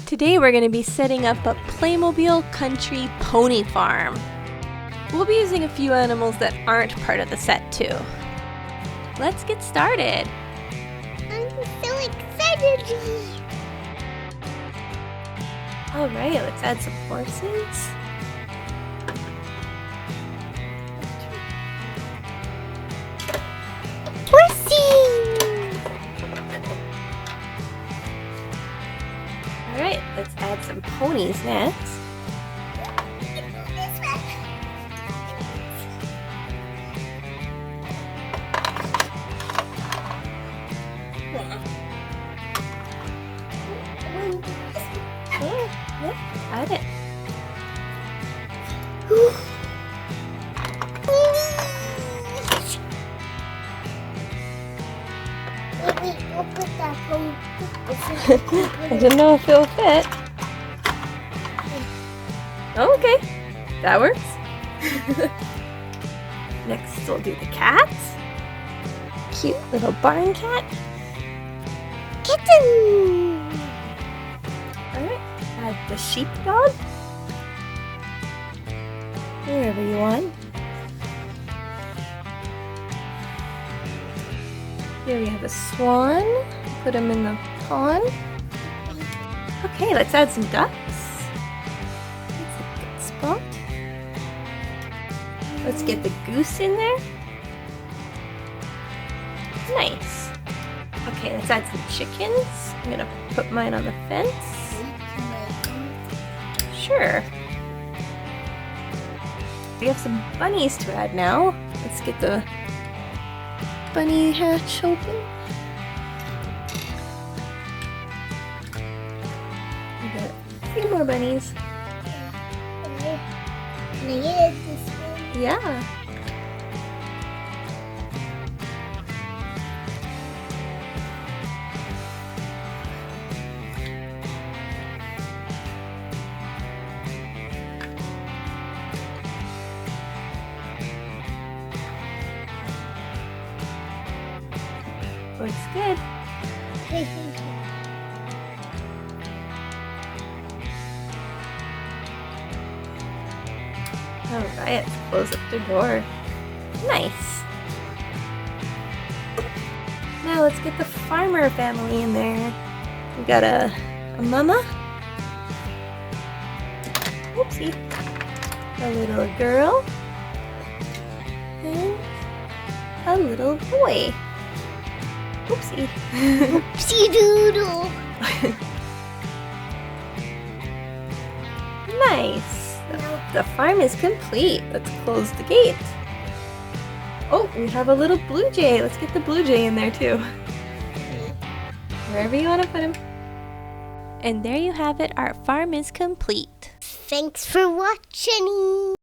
Today we're going to be setting up a Playmobil Country Pony Farm. We'll be using a few animals that aren't part of the set too. Let's get started. I'm so excited. Alright, let's add some horses. Alright, let's add some ponies next. Oh, yeah, add it. I don't know if it'll fit. Okay, that works. Next we'll do the cats. Cute little barn cat. Kitten! Alright, add the sheepdog. Wherever you want. Here we have a swan. Put him in the pond. Okay, let's add some ducks. That's a good spot. Let's get the goose in there. Nice. Okay, let's add some chickens. I'm gonna put mine on the fence. Sure. We have some bunnies to add now. Let's get the bunny hatch open. We got a few more bunnies. Yeah. Looks good. Alright, let's close up the door. Nice. Now let's get the farmer family in there. We got a mama. Oopsie. A little girl. And a little boy. Oopsie. Oopsie doodle. Nice. The farm is complete. Let's close the gate. Oh, we have a little blue jay. Let's get the blue jay in there too. Wherever you want to put him. And there you have it. Our farm is complete. Thanks for watching.